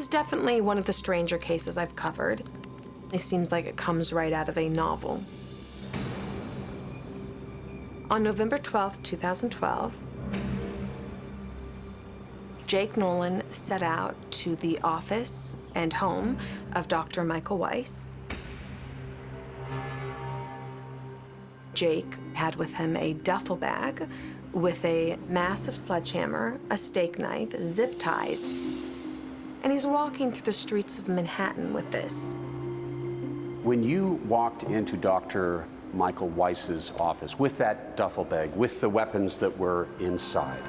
definitely one of the stranger cases I've covered. It seems like it comes right out of a novel. On November 12th, 2012, Jake Nolan set out to the office and home of Dr. Michael Weiss. Jake had with him a duffel bag with a massive sledgehammer, a steak knife, zip ties, and he's walking through the streets of Manhattan with this. When you walked into Dr. Michael Weiss's office with that duffel bag, with the weapons that were inside,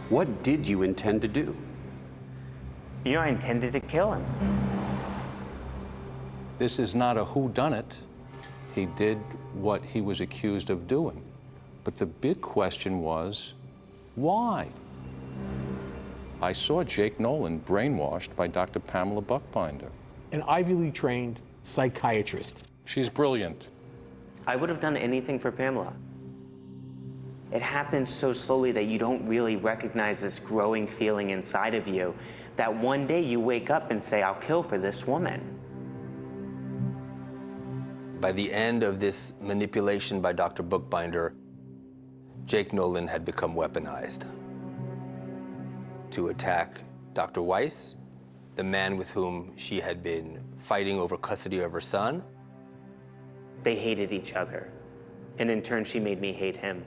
what did you intend to do? You know, I intended to kill him. This is not a whodunit. He did what he was accused of doing. But the big question was, why? I saw Jake Nolan brainwashed by Dr. Pamela Buchbinder. An Ivy League trained psychiatrist. She's brilliant. I would have done anything for Pamela. It happens so slowly that you don't really recognize this growing feeling inside of you that one day you wake up and say, I'll kill for this woman. By the end of this manipulation by Dr. Buchbinder, Jake Nolan had become weaponized to attack Dr. Weiss, the man with whom she had been fighting over custody of her son. They hated each other, and in turn, she made me hate him.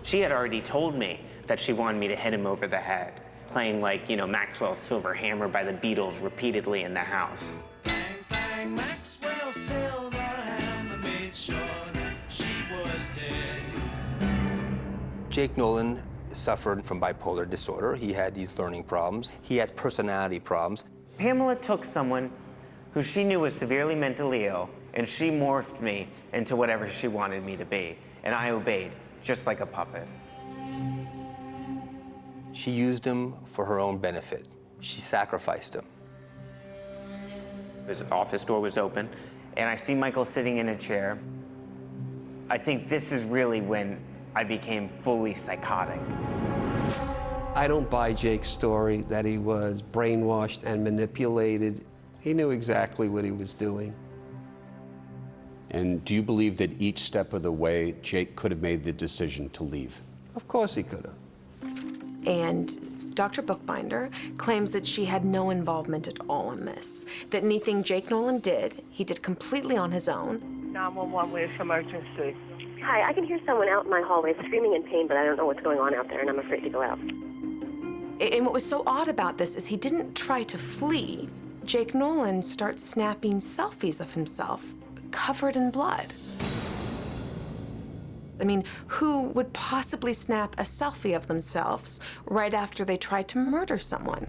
She had already told me that she wanted me to hit him over the head, playing like, Maxwell's Silver Hammer by the Beatles repeatedly in the house. Bang, bang, Maxwell's Silver Hammer made sure that she was dead. Jake Nolan suffered from bipolar disorder. He had these learning problems. He had personality problems. Pamela took someone who she knew was severely mentally ill, and she morphed me into whatever she wanted me to be, and I obeyed, just like a puppet. She used him for her own benefit. She sacrificed him. His office door was open, and I see Michael sitting in a chair. I think this is really when I became fully psychotic. I don't buy Jake's story that he was brainwashed and manipulated. He knew exactly what he was doing. And do you believe that each step of the way, Jake could have made the decision to leave? Of course he could have. And Dr. Buchbinder claims that she had no involvement at all in this, that anything Jake Nolan did, he did completely on his own. 911, where's emergency? Hi, I can hear someone out in my hallway screaming in pain, but I don't know what's going on out there, and I'm afraid to go out. And what was so odd about this is he didn't try to flee. Jake Nolan starts snapping selfies of himself, covered in blood. I mean, who would possibly snap a selfie of themselves right after they tried to murder someone?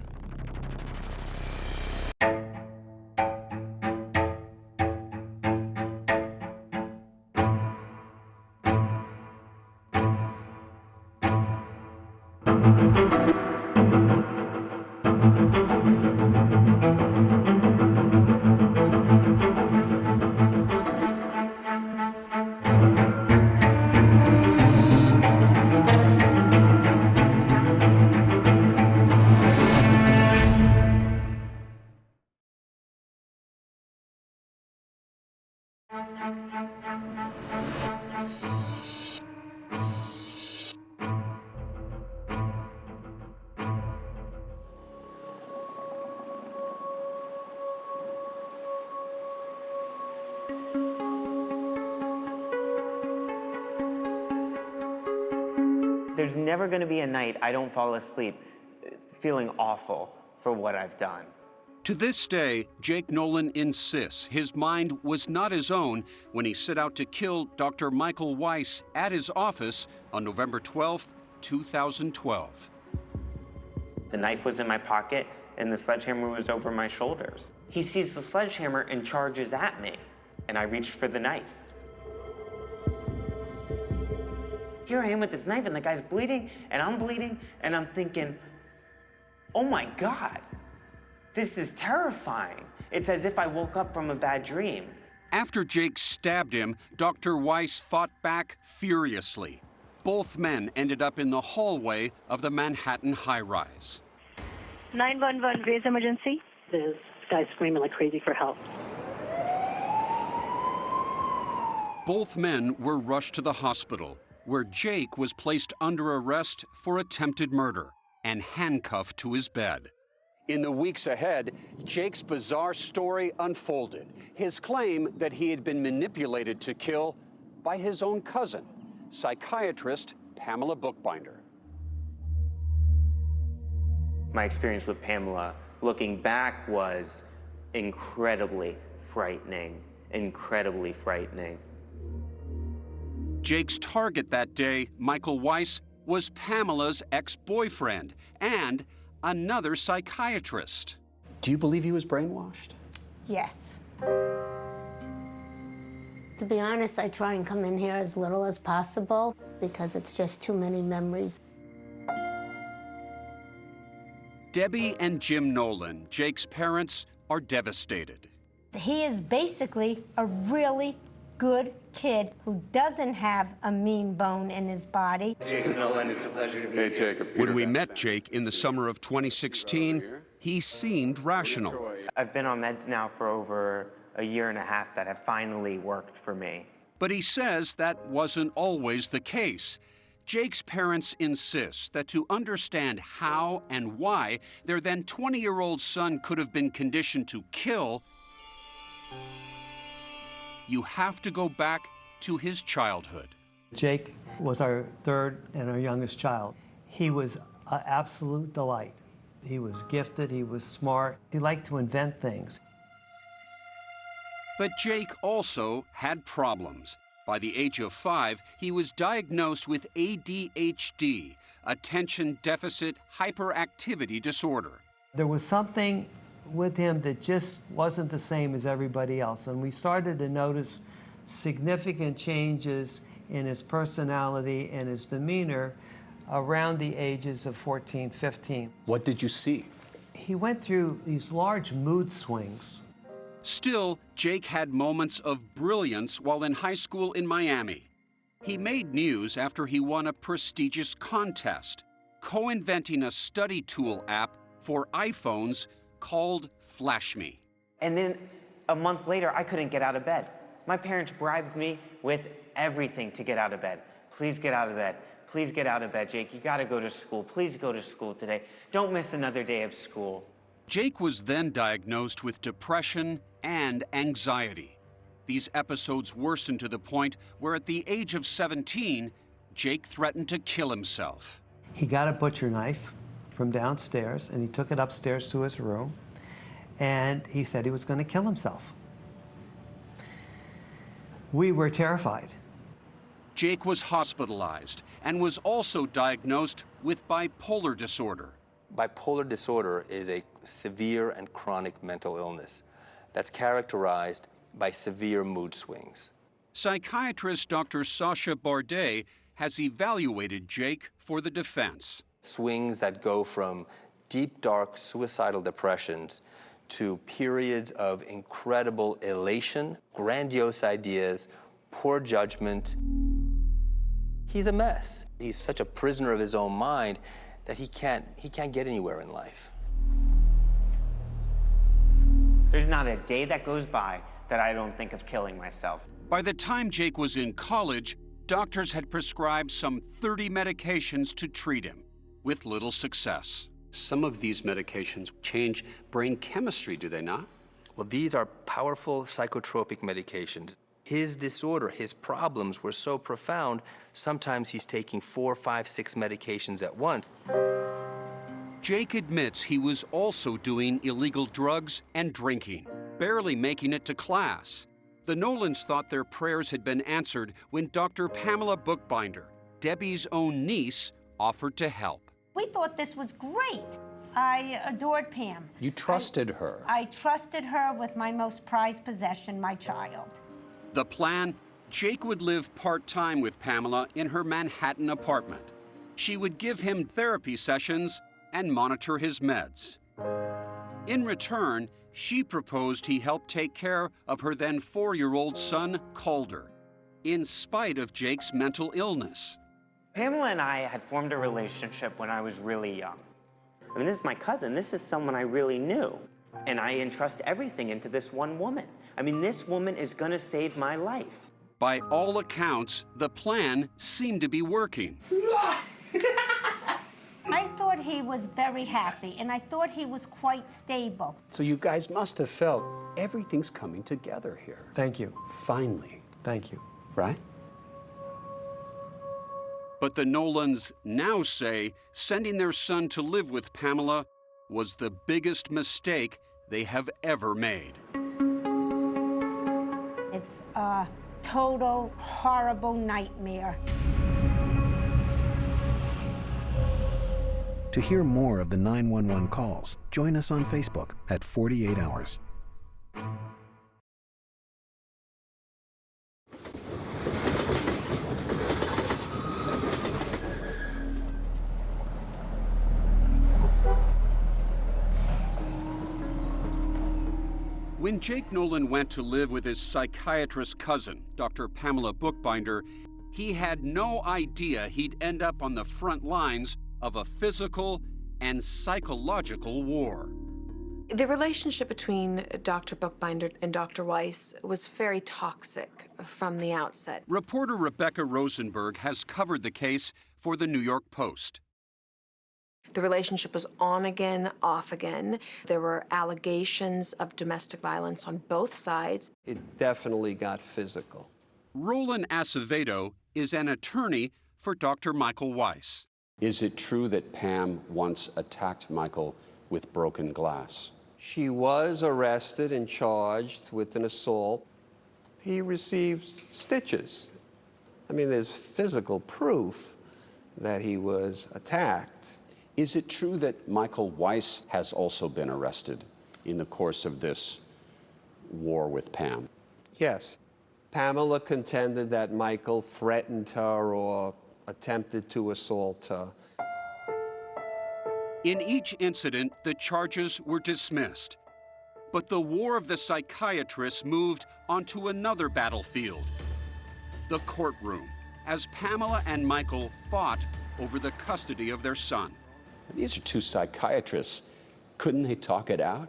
There's never going to be a night I don't fall asleep feeling awful for what I've done. To this day, Jake Nolan insists his mind was not his own when he set out to kill Dr. Michael Weiss at his office on November 12th, 2012. The knife was in my pocket, and the sledgehammer was over my shoulders. He sees the sledgehammer and charges at me, and I reached for the knife. Here I am with this knife, and the guy's bleeding, and I'm thinking, oh my God, this is terrifying. It's as if I woke up from a bad dream. After Jake stabbed him, Dr. Weiss fought back furiously. Both men ended up in the hallway of the Manhattan high-rise. 911, where's emergency? This guy's screaming like crazy for help. Both men were rushed to the hospital, where Jake was placed under arrest for attempted murder and handcuffed to his bed. In the weeks ahead, Jake's bizarre story unfolded. His claim that he had been manipulated to kill by his own cousin, psychiatrist Pamela Buchbinder. My experience with Pamela, looking back, was incredibly frightening, incredibly frightening. Jake's target that day, Michael Weiss, was Pamela's ex-boyfriend and another psychiatrist. Do you believe he was brainwashed? Yes. To be honest, I try and come in here as little as possible because it's just too many memories. Debbie and Jim Nolan, Jake's parents, are devastated. He is basically a really good kid who doesn't have a mean bone in his body. Jake Nolan, it's a pleasure to meet you. When we met Jake in the summer of 2016, he seemed rational. I've been on meds now for over a year and a half that have finally worked for me. But he says that wasn't always the case. Jake's parents insist that to understand how and why their then 20-year-old son could have been conditioned to kill, you have to go back to his childhood. Jake was our third and our youngest child. He was an absolute delight. He was gifted, he was smart, he liked to invent things. But Jake also had problems. By the age of 5, he was diagnosed with ADHD, attention deficit hyperactivity disorder. There was something with him that just wasn't the same as everybody else, and we started to notice significant changes in his personality and his demeanor around the ages of 14, 15. What did you see? He went through these large mood swings. Still, Jake had moments of brilliance while in high school in Miami. He made news after he won a prestigious contest, co-inventing a study tool app for iPhones called Flash Me. And then a month later, I couldn't get out of bed. My parents bribed me with everything to get out of bed. Please get out of bed. Please get out of bed, Jake. You gotta go to school. Please go to school today. Don't miss another day of school. Jake was then diagnosed with depression and anxiety. These episodes worsened to the point where at the age of 17, Jake threatened to kill himself. He got a butcher knife from downstairs and he took it upstairs to his room and he said he was going to kill himself. We were terrified. Jake was hospitalized and was also diagnosed with bipolar disorder. Bipolar disorder is a severe and chronic mental illness that's characterized by severe mood swings. Psychiatrist Dr. Sasha Bardet has evaluated Jake for the defense. Swings that go from deep, dark, suicidal depressions to periods of incredible elation, grandiose ideas, poor judgment. He's a mess. He's such a prisoner of his own mind that he can't get anywhere in life. There's not a day that goes by that I don't think of killing myself. By the time Jake was in college, doctors had prescribed some 30 medications to treat him, with little success. Some of these medications change brain chemistry, do they not? Well, these are powerful psychotropic medications. His disorder, his problems were so profound, sometimes he's taking 4, 5, 6 medications at once. Jake admits he was also doing illegal drugs and drinking, barely making it to class. The Nolans thought their prayers had been answered when Dr. Pamela Buchbinder, Debbie's own niece, offered to help. We thought this was great. I adored Pam. You trusted her. I trusted her with my most prized possession, my child. The plan? Jake would live part-time with Pamela in her Manhattan apartment. She would give him therapy sessions and monitor his meds. In return, she proposed he help take care of her then 4-year-old son, Calder, in spite of Jake's mental illness. Pamela and I had formed a relationship when I was really young. I mean, this is my cousin. This is someone I really knew. And I entrust everything into this one woman. I mean, this woman is gonna save my life. By all accounts, the plan seemed to be working. I thought he was very happy, and I thought he was quite stable. So you guys must have felt everything's coming together here. Thank you. Finally. Thank you. Right? But the Nolans now say sending their son to live with Pamela was the biggest mistake they have ever made. It's a total horrible nightmare. To hear more of the 911 calls, join us on Facebook at 48 Hours. When Jake Nolan went to live with his psychiatrist cousin, Dr. Pamela Buchbinder, he had no idea he'd end up on the front lines of a physical and psychological war. The relationship between Dr. Buchbinder and Dr. Weiss was very toxic from the outset. Reporter Rebecca Rosenberg has covered the case for the New York Post. The relationship was on again, off again. There were allegations of domestic violence on both sides. It definitely got physical. Roland Acevedo is an attorney for Dr. Michael Weiss. Is it true that Pam once attacked Michael with broken glass? She was arrested and charged with an assault. He received stitches. I mean, there's physical proof that he was attacked. Is it true that Michael Weiss has also been arrested in the course of this war with Pam? Yes. Pamela contended that Michael threatened her or attempted to assault her. In each incident, the charges were dismissed. But the war of the psychiatrists moved onto another battlefield, the courtroom, as Pamela and Michael fought over the custody of their son. These are two psychiatrists. Couldn't they talk it out?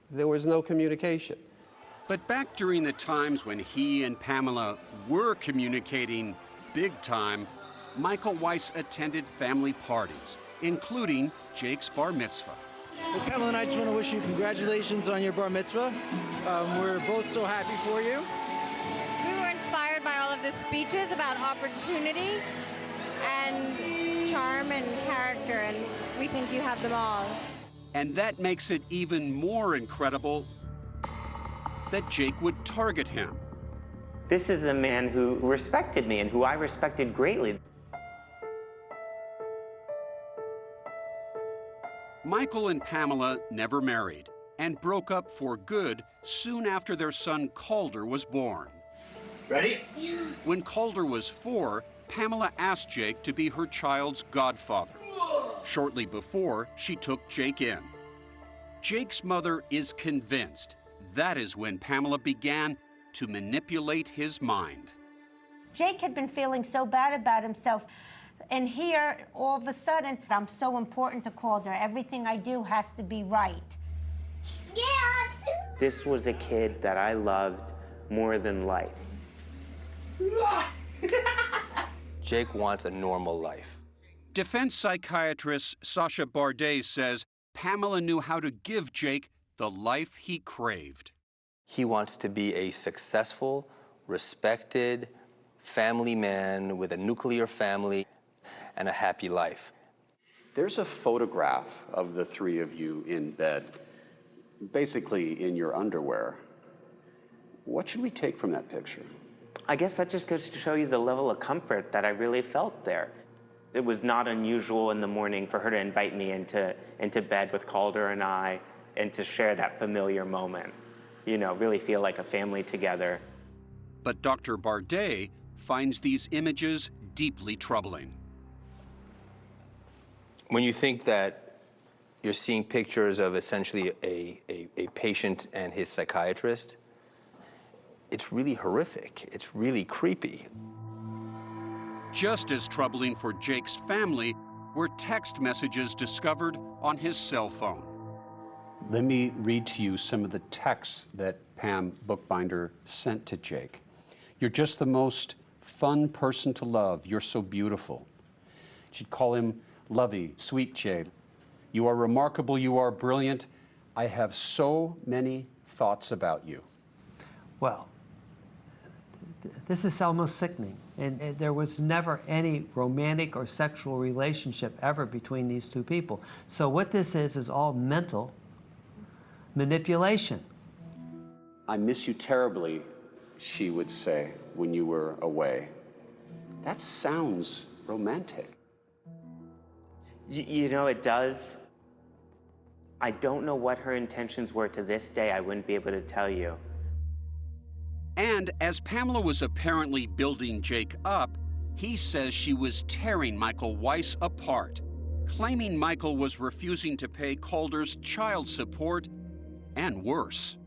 There was no communication. But back during the times when he and Pamela were communicating big time, Michael Weiss attended family parties, including Jake's bar mitzvah. Well, Pamela and I just want to wish you congratulations on your bar mitzvah. We're both so happy for you. We were inspired by all of the speeches about opportunity and charm and character, and we think you have them all. And that makes it even more incredible that Jake would target him. This is a man who respected me and who I respected greatly. Michael and Pamela never married and broke up for good soon after their son Calder was born. Ready? Yeah. When Calder was 4, Pamela asked Jake to be her child's godfather. Shortly before, she took Jake in. Jake's mother is convinced that is when Pamela began to manipulate his mind. Jake had been feeling so bad about himself, and here, all of a sudden, I'm so important to Calder. Everything I do has to be right. This was a kid that I loved more than life. Jake wants a normal life. Defense psychiatrist Sasha Bardet says Pamela knew how to give Jake the life he craved. He wants to be a successful, respected family man with a nuclear family and a happy life. There's a photograph of the three of you in bed, basically in your underwear. What should we take from that picture? I guess that just goes to show you the level of comfort that I really felt there. It was not unusual in the morning for her to invite me into bed with Calder and I, and to share that familiar moment. You know, really feel like a family together. But Dr. Bardet finds these images deeply troubling. When you think that you're seeing pictures of essentially a patient and his psychiatrist, it's really horrific. It's really creepy. Just as troubling for Jake's family were text messages discovered on his cell phone. Let me read to you some of the texts that Pam Buchbinder sent to Jake. You're just the most fun person to love. You're so beautiful. She'd call him lovey, sweet Jay. You are remarkable. You are brilliant. I have so many thoughts about you. Well, this is almost sickening. And there was never any romantic or sexual relationship ever between these two people. So what this is all mental manipulation. I miss you terribly, she would say when you were away. That sounds romantic. You know, it does. I don't know what her intentions were to this day. I wouldn't be able to tell you. And as Pamela was apparently building Jake up, he says she was tearing Michael Weiss apart, claiming Michael was refusing to pay Calder's child support and worse.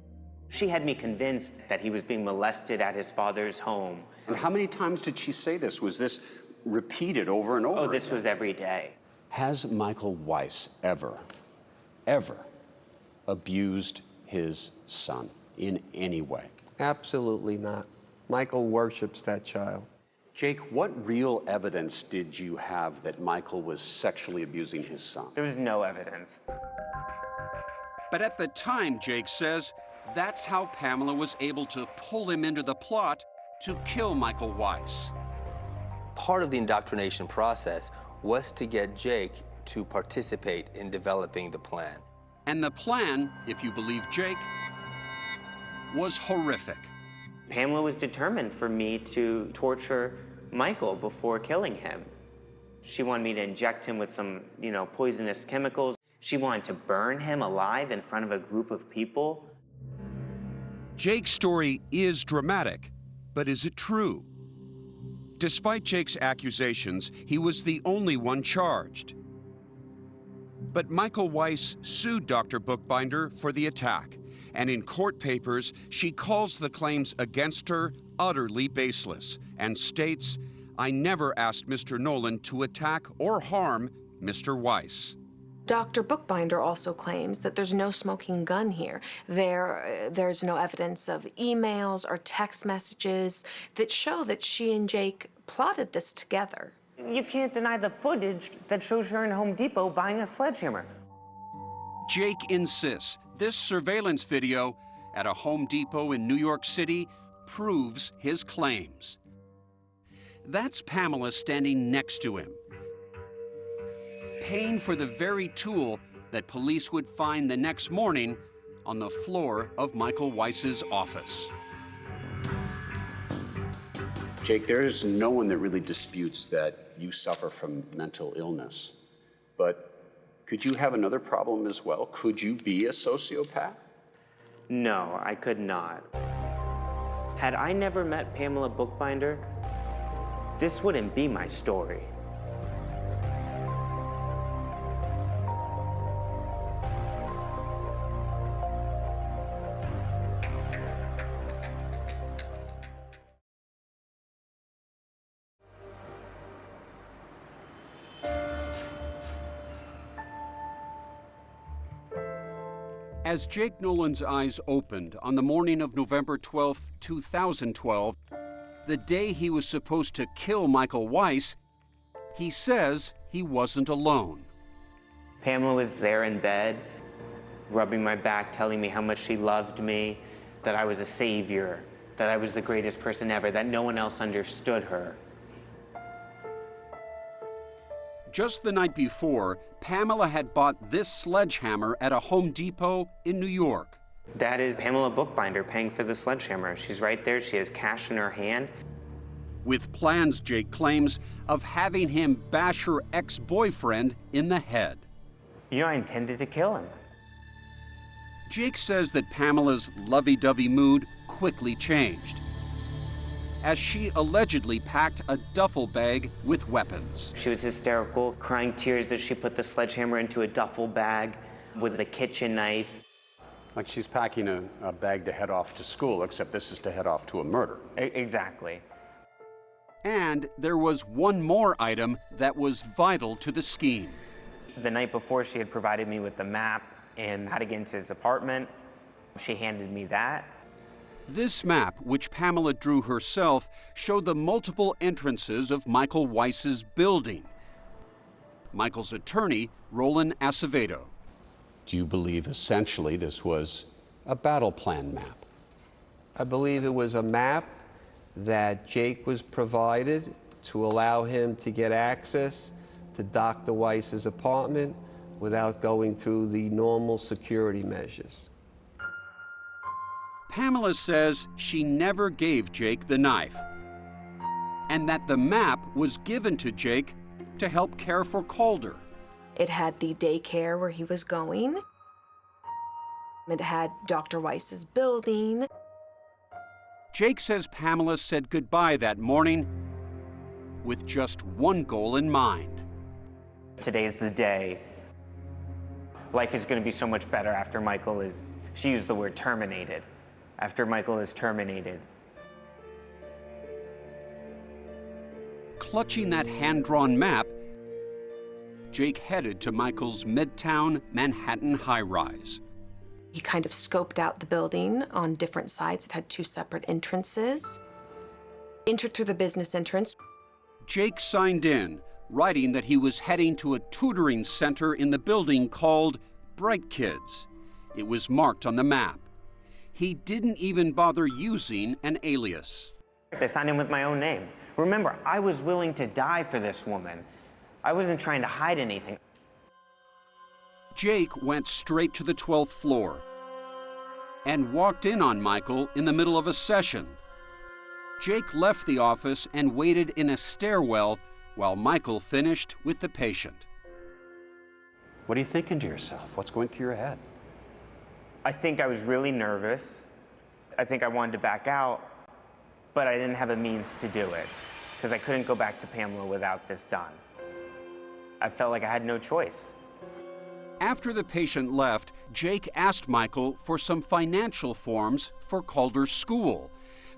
She had me convinced that he was being molested at his father's home. And how many times did she say this? Was this repeated over and over? Oh, this was every day. Has Michael Weiss ever abused his son in any way? Absolutely not. Michael worships that child. Jake, what real evidence did you have that Michael was sexually abusing his son? There was no evidence. But at the time, Jake says, that's how Pamela was able to pull him into the plot to kill Michael Weiss. Part of the indoctrination process was to get Jake to participate in developing the plan. And the plan, if you believe Jake, was horrific. Pamela was determined for me to torture Michael before killing him. She wanted me to inject him with some, poisonous chemicals. She wanted to burn him alive in front of a group of people. Jake's story is dramatic, but is it true? Despite Jake's accusations, he was the only one charged. But Michael Weiss sued Dr. Buchbinder for the attack, and in court papers, she calls the claims against her utterly baseless and states, "I never asked Mr. Nolan to attack or harm Mr. Weiss." Dr. Buchbinder also claims that there's no smoking gun here. There's no evidence of emails or text messages that show that she and Jake plotted this together. You can't deny the footage that shows her in Home Depot buying a sledgehammer. Jake insists this surveillance video at a Home Depot in New York City proves his claims. That's Pamela standing next to him, paying for the very tool that police would find the next morning on the floor of Michael Weiss's office. Jake, there's no one that really disputes that you suffer from mental illness. But could you have another problem as well? Could you be a sociopath? No, I could not. Had I never met Pamela Buchbinder, this wouldn't be my story. As Jake Nolan's eyes opened on the morning of November 12, 2012, the day he was supposed to kill Michael Weiss, he says he wasn't alone. Pamela was there in bed, rubbing my back, telling me how much she loved me, that I was a savior, that I was the greatest person ever, that no one else understood her. Just the night before, Pamela had bought this sledgehammer at a Home Depot in New York. That is Pamela Buchbinder paying for the sledgehammer. She's right there. She has cash in her hand. With plans, Jake claims, of having him bash her ex-boyfriend in the head. I intended to kill him. Jake says that Pamela's lovey-dovey mood quickly changed as she allegedly packed a duffel bag with weapons. She was hysterical, crying tears as she put the sledgehammer into a duffel bag with a kitchen knife. Like she's packing a bag to head off to school, except this is to head off to a murder. Exactly. And there was one more item that was vital to the scheme. The night before, she had provided me with the map and how to get into his apartment. She handed me that. This map, which Pamela drew herself, showed the multiple entrances of Michael Weiss's building. Michael's attorney, Roland Acevedo. Do you believe essentially this was a battle plan map? I believe it was a map that Jake was provided to allow him to get access to Dr. Weiss's apartment without going through the normal security measures. Pamela says she never gave Jake the knife, and that the map was given to Jake to help care for Calder. It had the daycare where he was going. It had Dr. Weiss's building. Jake says Pamela said goodbye that morning with just one goal in mind. Today's the day. Life is going to be so much better after Michael is, she used the word terminated, after Michael is terminated. Clutching that hand-drawn map, Jake headed to Michael's Midtown Manhattan high-rise. He kind of scoped out the building on different sides. It had two separate entrances. Entered through the business entrance. Jake signed in, writing that he was heading to a tutoring center in the building called Bright Kids. It was marked on the map. He didn't even bother using an alias. I signed in with my own name. Remember, I was willing to die for this woman. I wasn't trying to hide anything. Jake went straight to the 12th floor and walked in on Michael in the middle of a session. Jake left the office and waited in a stairwell while Michael finished with the patient. What are you thinking to yourself? What's going through your head? I think I was really nervous. I think I wanted to back out, but I didn't have a means to do it because I couldn't go back to Pamela without this done. I felt like I had no choice. After the patient left, Jake asked Michael for some financial forms for Calder's school.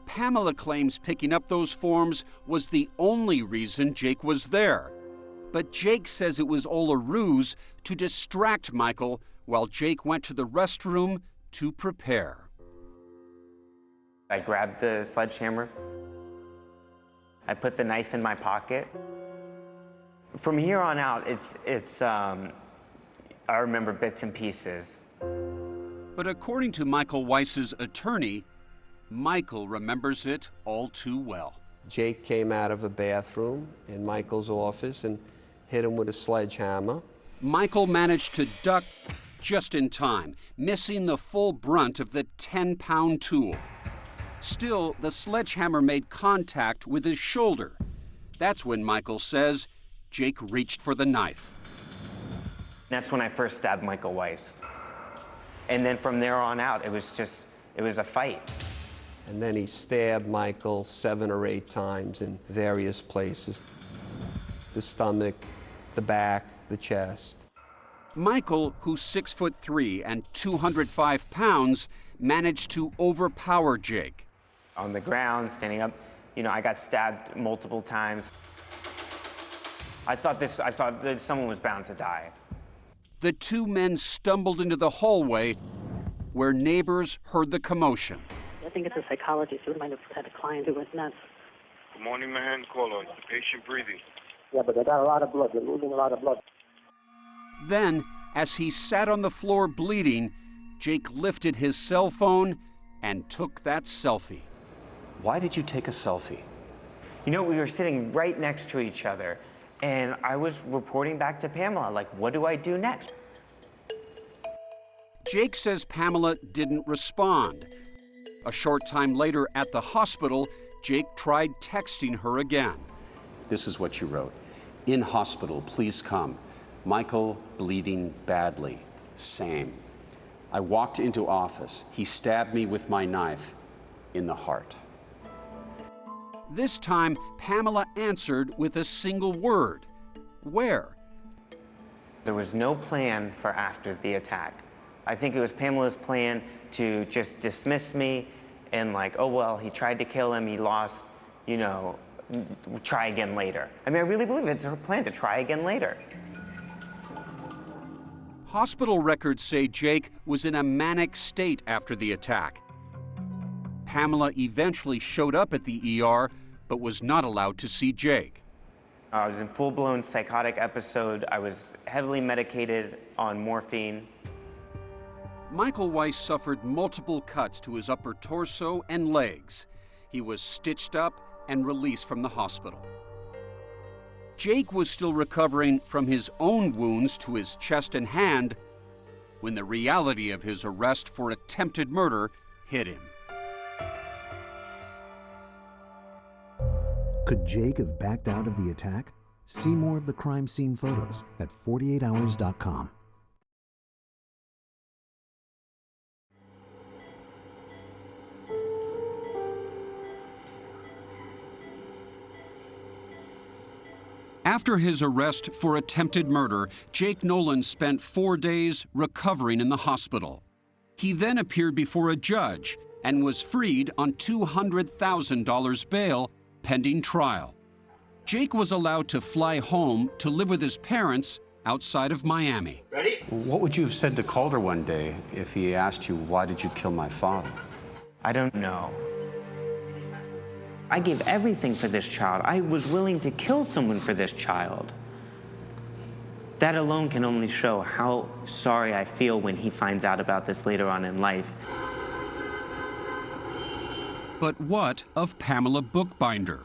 Pamela claims picking up those forms was the only reason Jake was there. But Jake says it was all a ruse to distract Michael while Jake went to the restroom to prepare. I grabbed the sledgehammer. I put the knife in my pocket. From here on out, I remember bits and pieces. But according to Michael Weiss's attorney, Michael remembers it all too well. Jake came out of a bathroom in Michael's office and hit him with a sledgehammer. Michael managed to duck just in time, missing the full brunt of the 10-pound tool. Still, the sledgehammer made contact with his shoulder. That's when Michael says Jake reached for the knife. That's when I first stabbed Michael Weiss. And then from there on out, it was a fight. And then he stabbed Michael 7 or 8 times in various places. The stomach, the back, the chest. Michael, who's 6'3" and 205 pounds, managed to overpower Jake. On the ground, standing up, I got stabbed multiple times. I thought that someone was bound to die. The two men stumbled into the hallway where neighbors heard the commotion. I think it's a psychologist who might have had a client who was nuts. Good morning, man. Caller. Patient breathing. Yeah, but they got a lot of blood. They're losing a lot of blood. Then, as he sat on the floor bleeding, Jake lifted his cell phone and took that selfie. Why did you take a selfie? We were sitting right next to each other, and I was reporting back to Pamela, like, what do I do next? Jake says Pamela didn't respond. A short time later at the hospital, Jake tried texting her again. This is what you wrote. In hospital, please come. Michael bleeding badly. Same. I walked into office. He stabbed me with my knife in the heart. This time, Pamela answered with a single word. Where? There was no plan for after the attack. I think it was Pamela's plan to just dismiss me and like, oh, well, he tried to kill him, he lost, try again later. I mean, I really believe it's her plan to try again later. Hospital records say Jake was in a manic state after the attack. Pamela eventually showed up at the ER, but was not allowed to see Jake. I was in full-blown psychotic episode. I was heavily medicated on morphine. Michael Weiss suffered multiple cuts to his upper torso and legs. He was stitched up and released from the hospital. Jake was still recovering from his own wounds to his chest and hand when the reality of his arrest for attempted murder hit him. Could Jake have backed out of the attack? See more of the crime scene photos at 48hours.com. After his arrest for attempted murder, Jake Nolan spent 4 days recovering in the hospital. He then appeared before a judge and was freed on $200,000 bail pending trial. Jake was allowed to fly home to live with his parents outside of Miami. Ready? What would you have said to Calder one day if he asked you, why did you kill my father? I don't know. I gave everything for this child. I was willing to kill someone for this child. That alone can only show how sorry I feel when he finds out about this later on in life. But what of Pamela Buchbinder?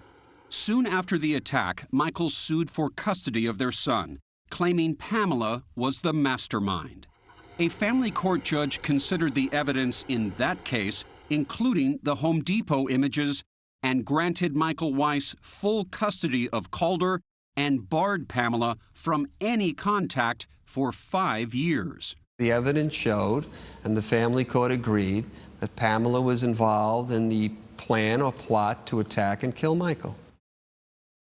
Soon after the attack, Michael sued for custody of their son, claiming Pamela was the mastermind. A family court judge considered the evidence in that case, including the Home Depot images, and granted Michael Weiss full custody of Calder and barred Pamela from any contact for 5 years. The evidence showed, and the family court agreed, that Pamela was involved in the plan or plot to attack and kill Michael.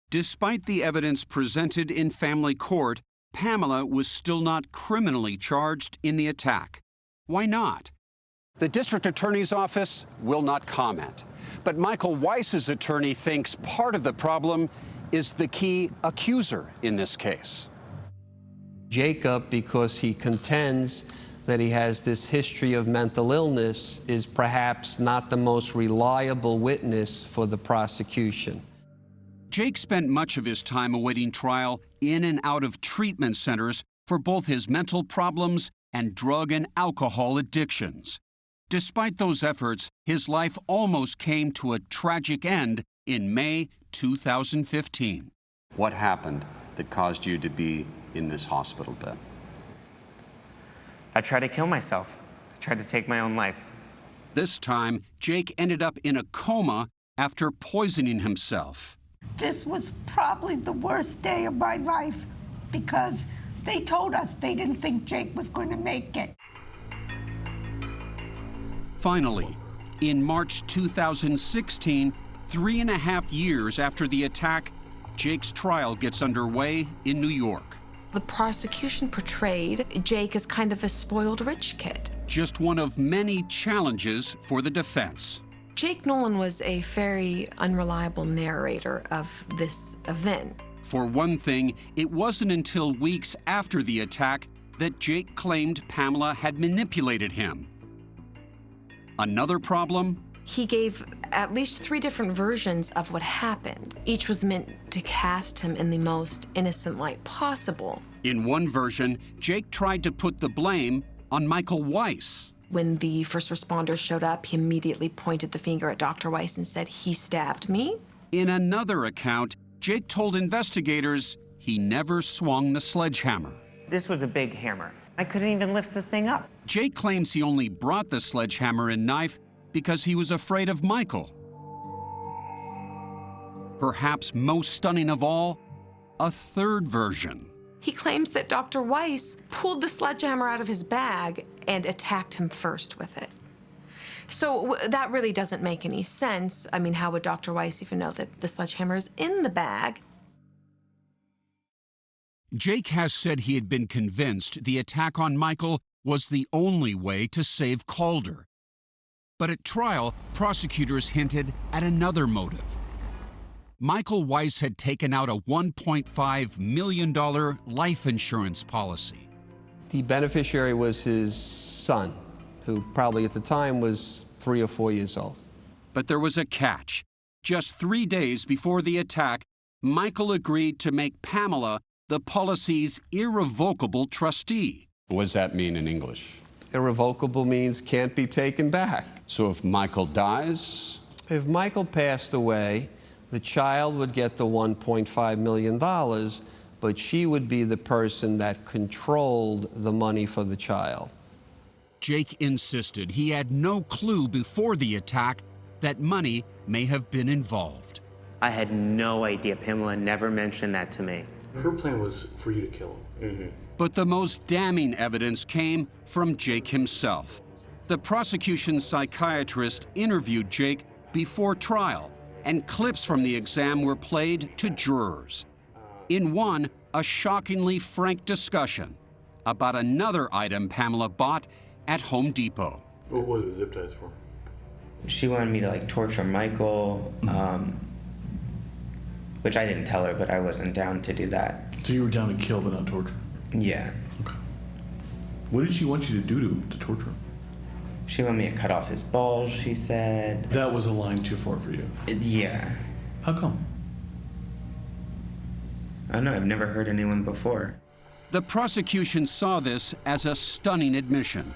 Despite the evidence presented in family court, Pamela was still not criminally charged in the attack. Why not? The district attorney's office will not comment. But Michael Weiss's attorney thinks part of the problem is the key accuser in this case. Jacob, because he contends that he has this history of mental illness, is perhaps not the most reliable witness for the prosecution. Jake spent much of his time awaiting trial in and out of treatment centers for both his mental problems and drug and alcohol addictions. Despite those efforts, his life almost came to a tragic end in May 2015. What happened that caused you to be in this hospital bed? I tried to kill myself. I tried to take my own life. This time, Jake ended up in a coma after poisoning himself. This was probably the worst day of my life because they told us they didn't think Jake was going to make it. Finally, in March 2016, 3.5 years after the attack, Jake's trial gets underway in New York. The prosecution portrayed Jake as kind of a spoiled rich kid. Just one of many challenges for the defense. Jake Nolan was a very unreliable narrator of this event. For one thing, it wasn't until weeks after the attack that Jake claimed Pamela had manipulated him. Another problem? He gave at least 3 different versions of what happened. Each was meant to cast him in the most innocent light possible. In one version, Jake tried to put the blame on Michael Weiss. When the first responders showed up, he immediately pointed the finger at Dr. Weiss and said, "He stabbed me." In another account, Jake told investigators he never swung the sledgehammer. This was a big hammer. I couldn't even lift the thing up. Jake claims he only brought the sledgehammer and knife because he was afraid of Michael. Perhaps most stunning of all, a third version. He claims that Dr. Weiss pulled the sledgehammer out of his bag and attacked him first with it. So that really doesn't make any sense. I mean, how would Dr. Weiss even know that the sledgehammer is in the bag? Jake has said he had been convinced the attack on Michael was the only way to save Calder. But at trial, prosecutors hinted at another motive. Michael Weiss had taken out a $1.5 million life insurance policy. The beneficiary was his son, who probably at the time was 3 or 4 years old. But there was a catch. Just 3 days before the attack, Michael agreed to make Pamela the policy's irrevocable trustee. What does that mean in English? Irrevocable means can't be taken back. So if Michael dies? If Michael passed away, the child would get the $1.5 million, but she would be the person that controlled the money for the child. Jake insisted he had no clue before the attack that money may have been involved. I had no idea. Pamela never mentioned that to me. Her plan was for you to kill him. But the most damning evidence came from Jake himself. The prosecution's psychiatrist interviewed Jake before trial, and clips from the exam were played to jurors. In one, a shockingly frank discussion about another item Pamela bought at Home Depot. What was it zip ties for? She wanted me to torture Michael, which I didn't tell her, but I wasn't down to do that. So you were down to kill but not torture? Yeah. Okay. What did she want you to do to torture him? She wanted me to cut off his balls, she said. That was a line too far for you? Yeah. How come? I don't know, I've never heard anyone before. The prosecution saw this as a stunning admission.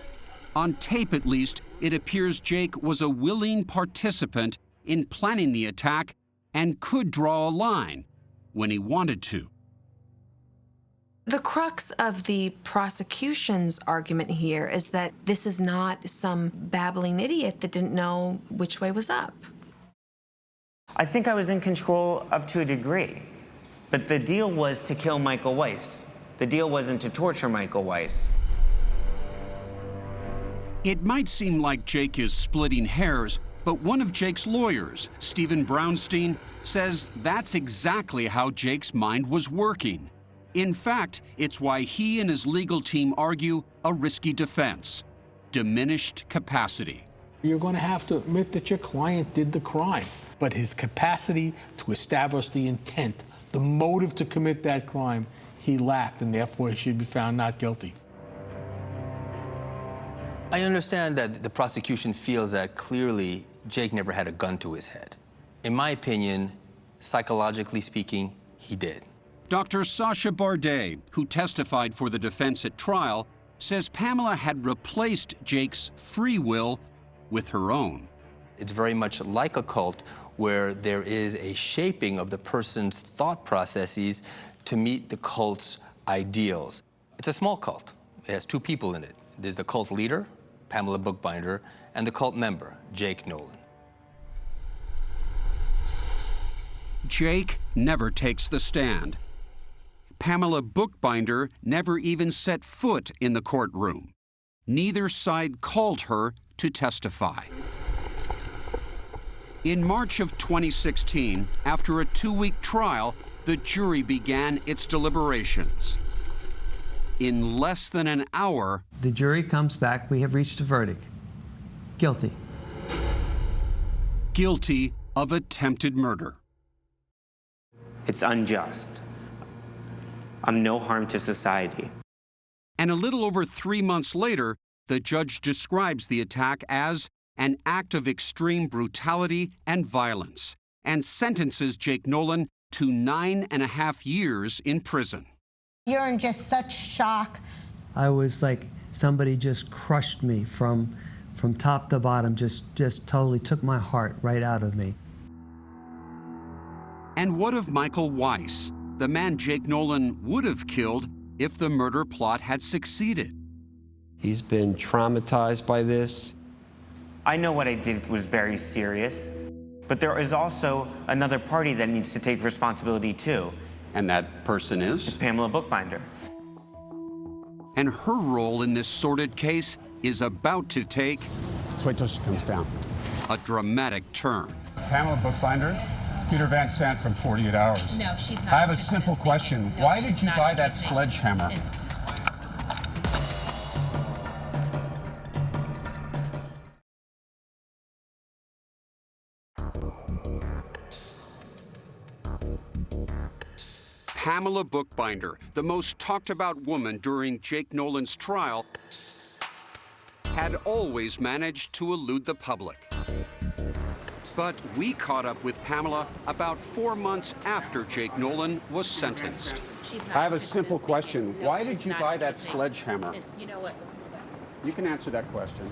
On tape, at least, it appears Jake was a willing participant in planning the attack and could draw a line when he wanted to. The crux of the prosecution's argument here is that this is not some babbling idiot that didn't know which way was up. I think I was in control up to a degree, but the deal was to kill Michael Weiss. The deal wasn't to torture Michael Weiss. It might seem like Jake is splitting hairs, but one of Jake's lawyers, Stephen Brownstein, says that's exactly how Jake's mind was working. In fact, it's why he and his legal team argue a risky defense: diminished capacity. You're going to have to admit that your client did the crime, but his capacity to establish the intent, the motive to commit that crime, he lacked, and therefore he should be found not guilty. I understand that the prosecution feels that clearly Jake never had a gun to his head. In my opinion, psychologically speaking, he did. Dr. Sasha Bardet, who testified for the defense at trial, says Pamela had replaced Jake's free will with her own. It's very much like a cult where there is a shaping of the person's thought processes to meet the cult's ideals. It's a small cult. It has 2 people in it. There's the cult leader, Pamela Buchbinder, and the cult member, Jake Nolan. Jake never takes the stand. Pamela Buchbinder never even set foot in the courtroom. Neither side called her to testify. In March of 2016, after a 2-week trial, the jury began its deliberations. In less than an hour, The jury comes back. We have reached a verdict. Guilty. Guilty of attempted murder. It's unjust. I'm no harm to society. And a little over 3 months later, the judge describes the attack as an act of extreme brutality and violence, and sentences Jake Nolan to 9.5 years in prison. You're in just such shock. I was like somebody just crushed me from top to bottom, just totally took my heart right out of me. And what of Michael Weiss, the man Jake Nolan would have killed if the murder plot had succeeded? He's been traumatized by this. I know what I did was very serious, but there is also another party that needs to take responsibility too. And that person is? It's Pamela Buchbinder. And her role in this sordid case is about to take... Let's wait till she comes down. A dramatic turn. Pamela Buchbinder, Peter Van Sant from 48 Hours. No, she's not. I have a simple question. No, Why did she's you not buy that interested. sledgehammer? Pamela Buchbinder, the most talked about woman during Jake Nolan's trial, had always managed to elude the public. But we caught up with Pamela about 4 months after Jake Nolan was sentenced. I have a simple question. Why did you buy that sledgehammer? You know what? You can answer that question.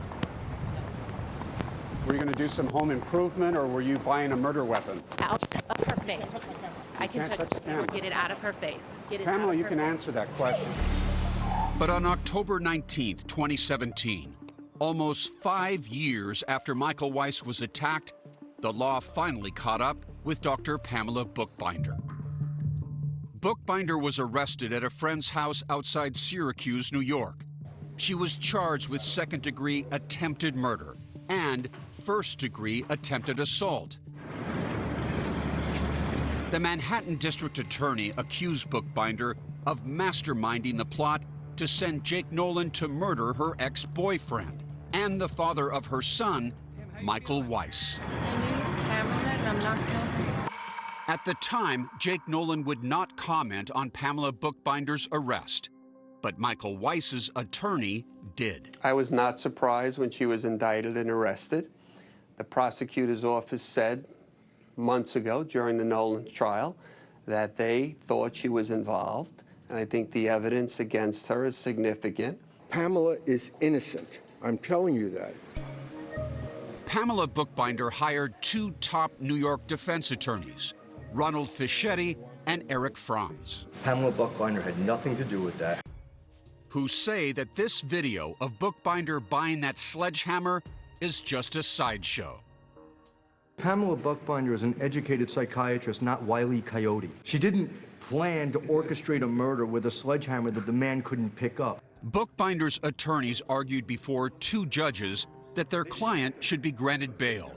Were you going to do some home improvement, or were you buying a murder weapon? Out of her face. I can can't touch touch the camera. Pamela. Get it out of her face. Get it Pamela, out of you her can face. answer that question. But on October 19th, 2017, almost 5 years after Michael Weiss was attacked, the law finally caught up with Dr. Pamela Buchbinder. Buchbinder was arrested at a friend's house outside Syracuse, New York. She was charged with second-degree attempted murder and first-degree attempted assault. The Manhattan District Attorney accused Buchbinder of masterminding the plot to send Jake Nolan to murder her ex-boyfriend and the father of her son, Michael Weiss. I'm not guilty. At the time, Jake Nolan would not comment on Pamela Buchbinder's arrest, but Michael Weiss's attorney did. I was not surprised when she was indicted and arrested. The prosecutor's office said months ago during the Nolan trial that they thought she was involved, and I think the evidence against her is significant. Pamela is innocent. I'm telling you that. Pamela Buchbinder hired 2 top New York defense attorneys, Ronald Fischetti and Eric Franz, Pamela Buchbinder had nothing to do with that, who say that this video of Buchbinder buying that sledgehammer is just a sideshow. Pamela Buchbinder is an educated psychiatrist, not Wile E. Coyote. She didn't plan to orchestrate a murder with a sledgehammer that the man couldn't pick up. Buchbinder's attorneys argued before 2 judges that their client should be granted bail,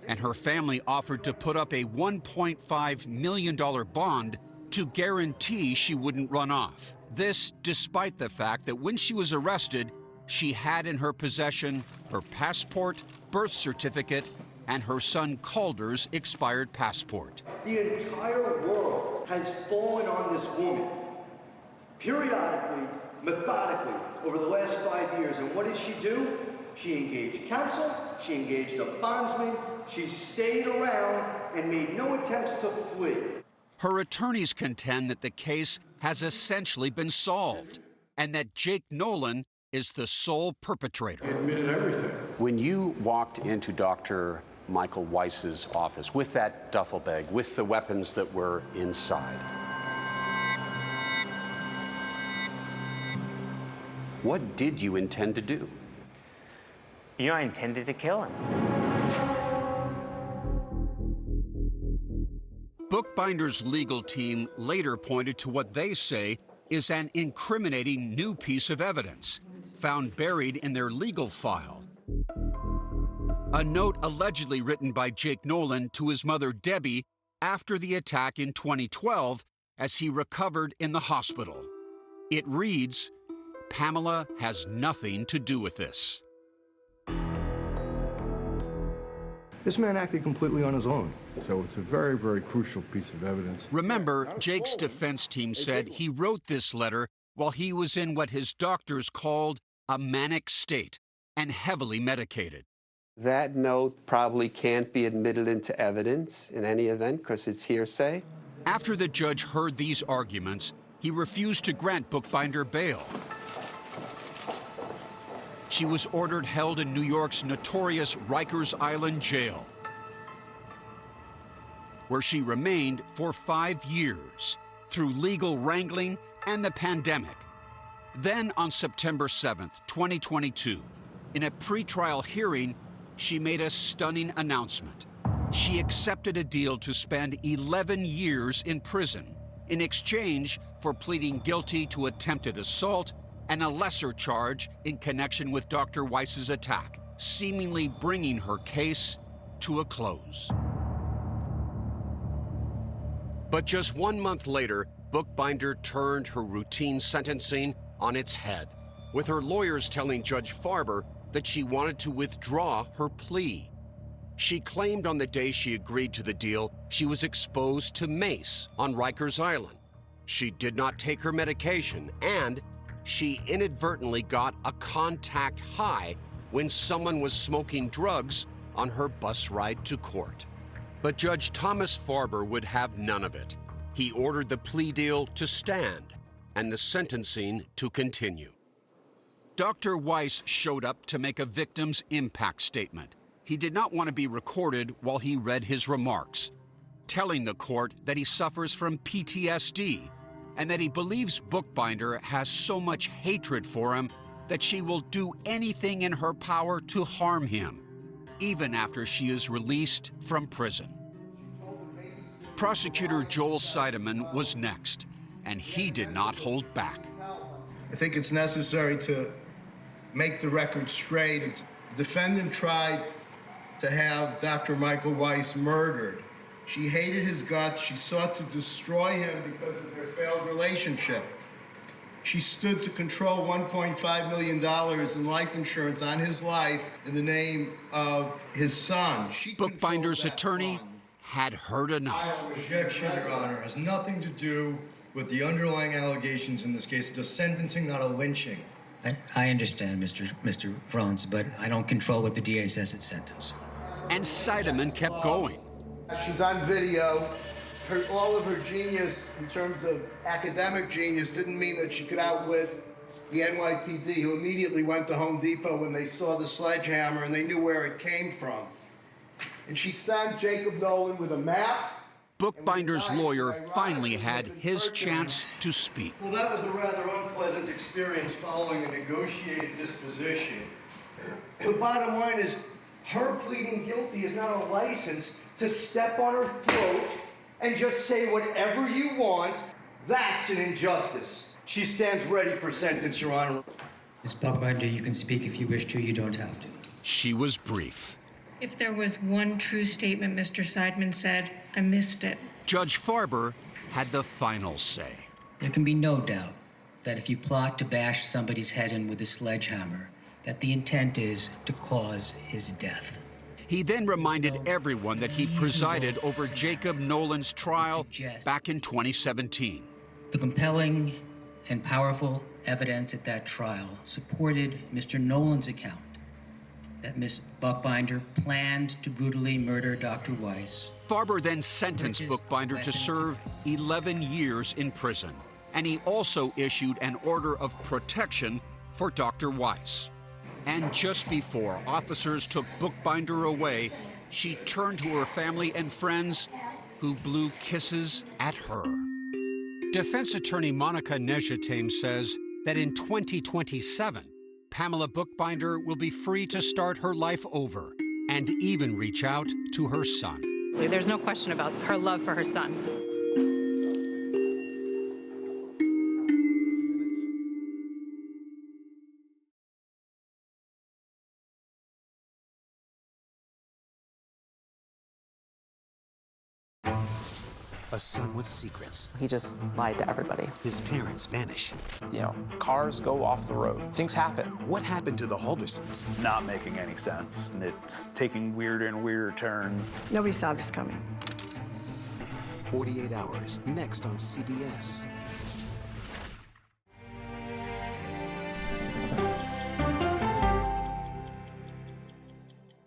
and her family offered to put up a $1.5 million bond to guarantee she wouldn't run off. This despite the fact that when she was arrested, she had in her possession her passport, birth certificate, and her son Calder's expired passport. The entire world has fallen on this woman, periodically, methodically, over the last 5 years. And what did she do? She engaged counsel, she engaged a bondsman, she stayed around and made no attempts to flee. Her attorneys contend that the case has essentially been solved and that Jake Nolan is the sole perpetrator. He admitted everything. When you walked into Dr. Michael Weiss's office with that duffel bag, with the weapons that were inside, what did you intend to do? You know, I intended to kill him. Buchbinder's legal team later pointed to what they say is an incriminating new piece of evidence found buried in their legal file. A note allegedly written by Jake Nolan to his mother Debbie after the attack in 2012 as he recovered in the hospital. It reads, "Pamela has nothing to do with this." This man acted completely on his own. So it's a very, very crucial piece of evidence. Remember, Jake's defense team said he wrote this letter while he was in what his doctors called a manic state and heavily medicated. That note probably can't be admitted into evidence in any event because it's hearsay. After the judge heard these arguments, he refused to grant Buchbinder bail. She was ordered held in New York's notorious Rikers Island jail, where she remained for 5 years through legal wrangling and the pandemic. Then on September 7th, 2022, in a pretrial hearing, she made a stunning announcement. She accepted a deal to spend 11 years in prison in exchange for pleading guilty to attempted assault and a lesser charge in connection with Dr. Weiss's attack, seemingly bringing her case to a close. But just 1 month later, Buchbinder turned her routine sentencing on its head, with her lawyers telling Judge Farber that she wanted to withdraw her plea. She claimed on the day she agreed to the deal, she was exposed to mace on Rikers Island. She did not take her medication, and she inadvertently got a contact high when someone was smoking drugs on her bus ride to court. But Judge Thomas Farber would have none of it. He ordered the plea deal to stand and the sentencing to continue. Dr. Weiss showed up to make a victim's impact statement. He did not want to be recorded while he read his remarks, telling the court that he suffers from PTSD and that he believes Buchbinder has so much hatred for him that she will do anything in her power to harm him, even after she is released from prison. Prosecutor Joel Seidemann was next, and he did not hold back. I think it's necessary to make the record straight. The defendant tried to have Dr. Michael Weiss murdered. She hated his guts. She sought to destroy him because of their failed relationship. She stood to control $1.5 million in life insurance on his life in the name of his son. Buchbinder's attorney had heard enough. Objection, Your Honor. It has nothing to do with the underlying allegations in this case. It's a sentencing, not a lynching. I understand, Mr. Franz, but I don't control what the DA says at sentence. And Seidemann kept going. She's on video. All of her genius, in terms of academic genius, didn't mean that she could outwit the NYPD, who immediately went to Home Depot when they saw the sledgehammer and they knew where it came from. And she sent Jacob Nolan with a map. Buchbinder's lawyer finally had his chance to speak. Well, that was a rather unpleasant experience following a negotiated disposition. The bottom line is, her pleading guilty is not a license to step on her throat and just say whatever you want. That's an injustice. She stands ready for sentence, Your Honor. Ms. Buchbinder, you can speak if you wish to. You don't have to. She was brief. If there was one true statement Mr. Seidemann said, I missed it. Judge Farber had the final say. There can be no doubt that if you plot to bash somebody's head in with a sledgehammer, that the intent is to cause his death. He then reminded everyone that he presided over Jacob Nolan's trial back in 2017. The compelling and powerful evidence at that trial supported Mr. Nolan's account that Ms. Buchbinder planned to brutally murder Dr. Weiss. Farber then sentenced Buchbinder to serve 11 years in prison, and he also issued an order of protection for Dr. Weiss. And just before officers took Buchbinder away, she turned to her family and friends, who blew kisses at her. Defense attorney Monica Nezhatim says that in 2027, Pamela Buchbinder will be free to start her life over and even reach out to her son. There's no question about her love for her son. A son with secrets. He just lied to everybody. His parents vanish. You know, cars go off the road. Things happen. What happened to the Haldersons? Not making any sense. And it's taking weirder and weirder turns. Nobody saw this coming. 48 Hours, next on CBS.